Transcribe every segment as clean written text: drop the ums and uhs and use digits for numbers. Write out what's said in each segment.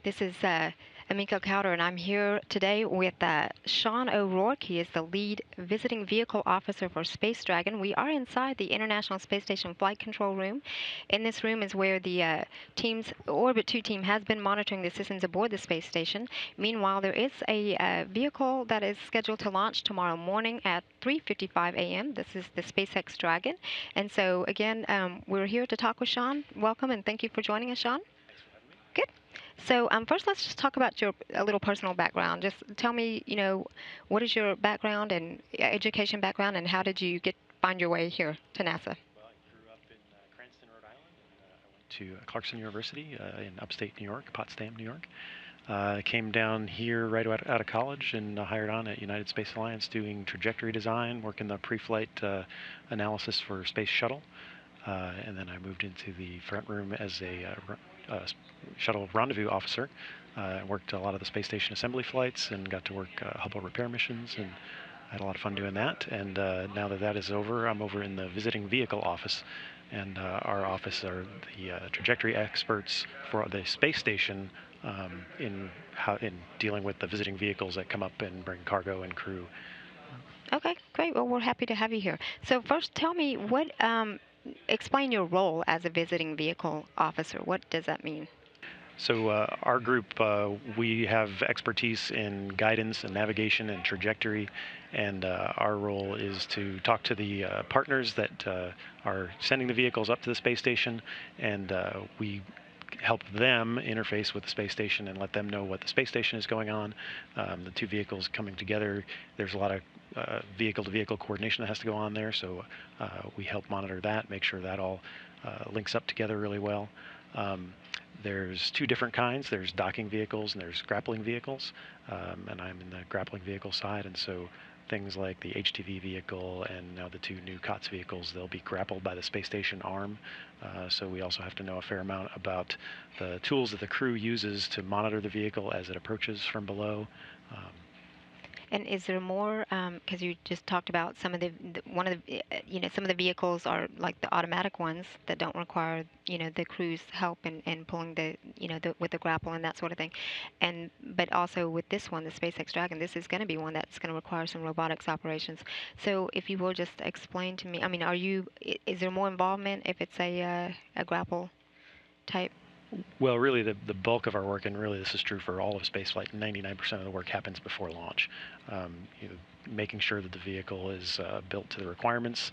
This is Amika Cowder, and I'm here today with Sean O'Rourke. He is the lead visiting vehicle officer for Space Dragon. We are inside the International Space Station Flight Control Room. In this room is where the team's Orbit 2 team has been monitoring the systems aboard the space station. Meanwhile, there is a vehicle that is scheduled to launch tomorrow morning at 3:55 a.m. This is the SpaceX Dragon. And so, again, we're here to talk with Sean. Welcome, and thank you for joining us, Sean. Good. So first, let's just talk about your a little personal background. Just tell me, what is your background and education background, and how did you find your way here to NASA? Well, I grew up in Cranston, Rhode Island, and I went to Clarkson University in upstate New York, Potsdam, New York. I came down here right out of college and hired on at United Space Alliance doing trajectory design, working the pre-flight analysis for Space Shuttle. And then I moved into the front room as a shuttle rendezvous officer. Worked a lot of the space station assembly flights and got to work Hubble repair missions, and I had a lot of fun doing that. And now that that is over, I'm over in the visiting vehicle office. And our office are the trajectory experts for the space station in dealing with the visiting vehicles that come up and bring cargo and crew. Okay, great. Well, we're happy to have you here. So first, tell me explain your role as a visiting vehicle officer. What does that mean? So our group, we have expertise in guidance and navigation and trajectory, and our role is to talk to the partners that are sending the vehicles up to the space station, and we help them interface with the space station and let them know what the space station is going on. The two vehicles coming together, there's a lot of vehicle-to-vehicle coordination that has to go on there, so we help monitor that, make sure that all links up together really well. There's two different kinds. There's docking vehicles and there's grappling vehicles, and I'm in the grappling vehicle side, and so things like the HTV vehicle and now the two new COTS vehicles, they'll be grappled by the space station arm. So we also have to know a fair amount about the tools that the crew uses to monitor the vehicle as it approaches from below. And is there more? Because you just talked about some of one of the, some of the vehicles are like the automatic ones that don't require, the crew's help in pulling with the grapple and that sort of thing. But also with this one, the SpaceX Dragon, this is going to be one that's going to require some robotics operations. So if you will just explain to me, I mean, is there more involvement if it's a grapple type? Well, really, the bulk of our work, and really this is true for all of spaceflight, 99% of the work happens before launch. Making sure that the vehicle is built to the requirements,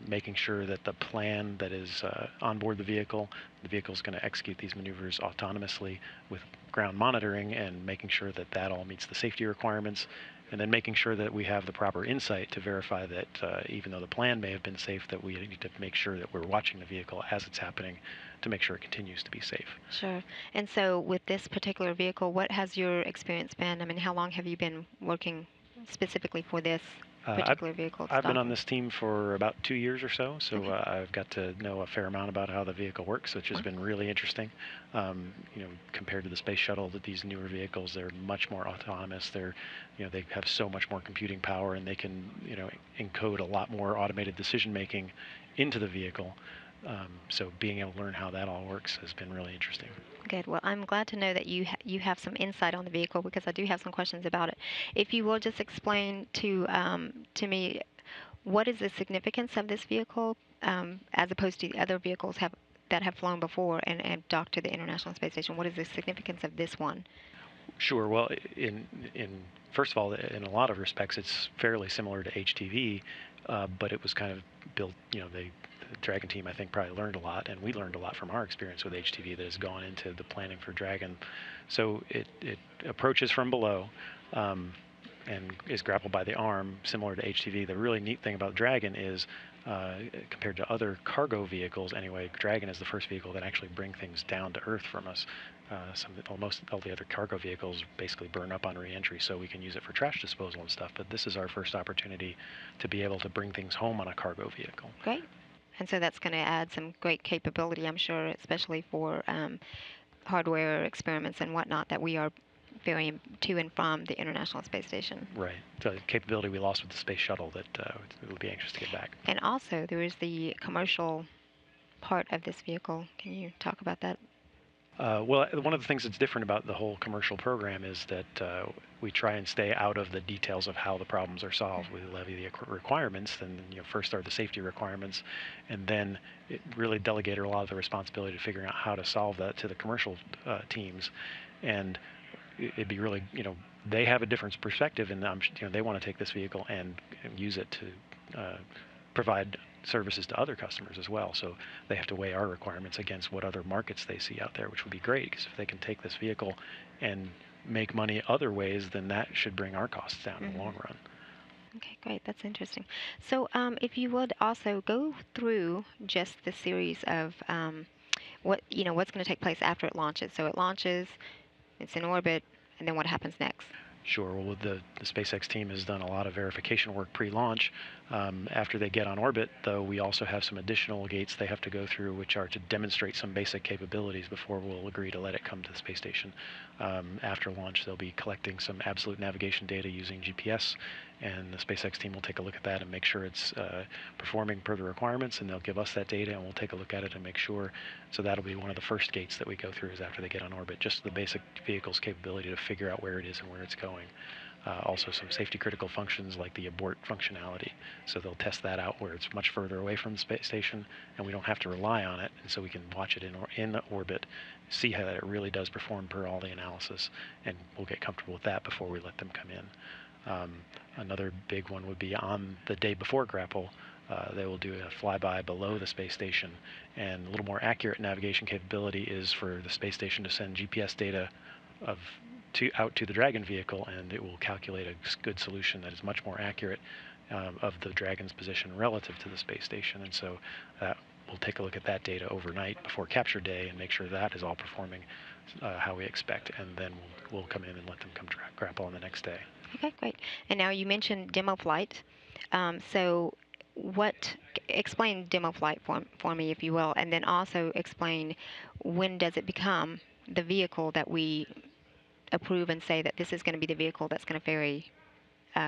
making sure that the plan that is on board the vehicle is going to execute these maneuvers autonomously with ground monitoring, and making sure that that all meets the safety requirements, and then making sure that we have the proper insight to verify that even though the plan may have been safe, that we need to make sure that we're watching the vehicle as it's happening to make sure it continues to be safe. Sure. And so with this particular vehicle, what has your experience been? I mean, how long have you been working specifically for this particular vehicle? I've been on this team for about 2 years or so, so I've got to know a fair amount about how the vehicle works, which has been really interesting. Compared to the space shuttle, that these newer vehicles, they're much more autonomous. They have so much more computing power, and they can, encode a lot more automated decision making into the vehicle. So being able to learn how that all works has been really interesting. Good. Well, I'm glad to know that you have some insight on the vehicle, because I do have some questions about it. If you will just explain to me, what is the significance of this vehicle as opposed to the other vehicles that have flown before and docked to the International Space Station? What is the significance of this one? Sure. Well, in first of all, in a lot of respects, it's fairly similar to HTV, but it was kind of built. The Dragon team, I think, probably learned a lot, and we learned a lot from our experience with HTV that has gone into the planning for Dragon. So it approaches from below and is grappled by the arm, similar to HTV. The really neat thing about Dragon is, compared to other cargo vehicles anyway, Dragon is the first vehicle that actually bring things down to Earth from us. Most all the other cargo vehicles basically burn up on re-entry, so we can use it for trash disposal and stuff, but this is our first opportunity to be able to bring things home on a cargo vehicle. Great. And so that's going to add some great capability, I'm sure, especially for hardware experiments and whatnot that we are ferrying to and from the International Space Station. Right. The capability we lost with the space shuttle that we'll be anxious to get back. And also, there is the commercial part of this vehicle. Can you talk about that? Well, one of the things that's different about the whole commercial program is that we try and stay out of the details of how the problems are solved. We levy the requirements, and first are the safety requirements, and then it really delegate a lot of the responsibility to figuring out how to solve that to the commercial teams. And it'd be really, they have a different perspective, and they want to take this vehicle and use it to provide services to other customers as well. So they have to weigh our requirements against what other markets they see out there, which would be great because if they can take this vehicle and make money other ways, then that should bring our costs down in the long run. Okay, great. That's interesting. So, if you would also go through just the series of what's going to take place after it launches. So it launches, it's in orbit, and then what happens next? Sure. Well, the SpaceX team has done a lot of verification work pre-launch. After they get on orbit, though, we also have some additional gates they have to go through, which are to demonstrate some basic capabilities before we'll agree to let it come to the space station. After launch, they'll be collecting some absolute navigation data using GPS, and the SpaceX team will take a look at that and make sure it's performing per the requirements, and they'll give us that data, and we'll take a look at it and make sure. So that'll be one of the first gates that we go through is after they get on orbit, just the basic vehicle's capability to figure out where it is and where it's going. Also some safety critical functions like the abort functionality. So they'll test that out where it's much further away from the space station and we don't have to rely on it. And so we can watch it in orbit, see how it really does perform per all the analysis, and we'll get comfortable with that before we let them come in. Another big one would be on the day before grapple. They will do a flyby below the space station, and a little more accurate navigation capability is for the space station to send GPS data out to the Dragon vehicle, and it will calculate a good solution that is much more accurate of the Dragon's position relative to the space station. And so we'll take a look at that data overnight before capture day and make sure that is all performing how we expect, and then we'll come in and let them come grapple on the next day. Okay, great. And now you mentioned demo flight. So explain demo flight for me, if you will, and then also explain when does it become the vehicle that we approve and say that this is going to be the vehicle that's going to ferry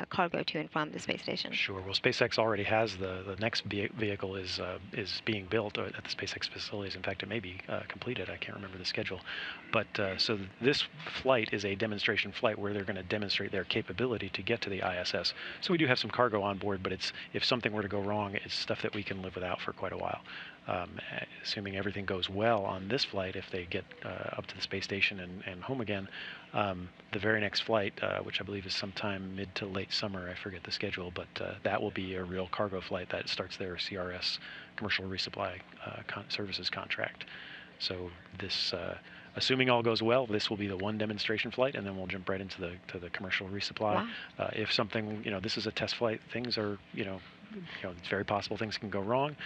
cargo to and from the space station. Sure. Well, SpaceX already has the next vehicle is being built at the SpaceX facilities. In fact, it may be completed. I can't remember the schedule. But so this flight is a demonstration flight where they're going to demonstrate their capability to get to the ISS. So we do have some cargo on board, but if something were to go wrong, it's stuff that we can live without for quite a while. Assuming everything goes well on this flight, if they get up to the space station and home again, the very next flight, which I believe is sometime mid to late summer, I forget the schedule, but that will be a real cargo flight that starts their CRS, Commercial Resupply Services contract. So this, assuming all goes well, this will be the one demonstration flight, and then we'll jump right into the commercial resupply. Wow. If something, this is a test flight, things are, it's very possible things can go wrong.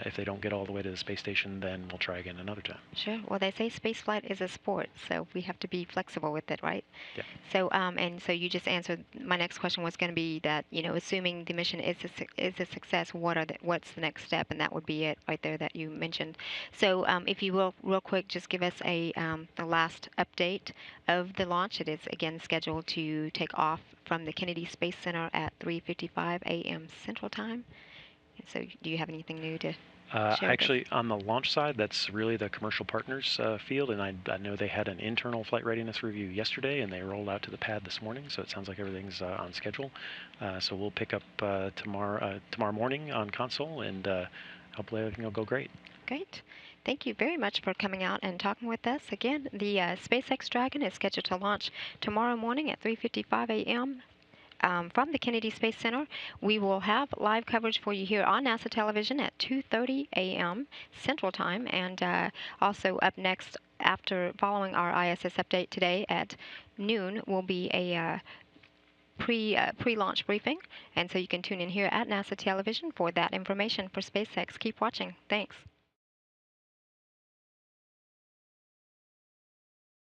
If they don't get all the way to the space station, then we'll try again another time. Sure. Well, they say space flight is a sport, so we have to be flexible with it, right? Yeah. So, and so you just answered my next question was going to be that, assuming the mission is a success, what's the next step? And that would be it right there that you mentioned. So, if you will, real quick, just give us the last update of the launch. It is again scheduled to take off from the Kennedy Space Center at 3:55 a.m. Central Time. And so, do you have anything new to share with us? Actually, on the launch side, that's really the commercial partners field, and I know they had an internal flight readiness review yesterday, and they rolled out to the pad this morning, so it sounds like everything's on schedule. So we'll pick up tomorrow morning on console, and hopefully everything will go great. Great. Thank you very much for coming out and talking with us. Again, the SpaceX Dragon is scheduled to launch tomorrow morning at 3:55 a.m. From the Kennedy Space Center. We will have live coverage for you here on NASA television at 2:30 a.m. Central Time, and also up next following our ISS update today at noon will be a pre-launch briefing, and so you can tune in here at NASA television for that information for SpaceX. Keep watching. Thanks.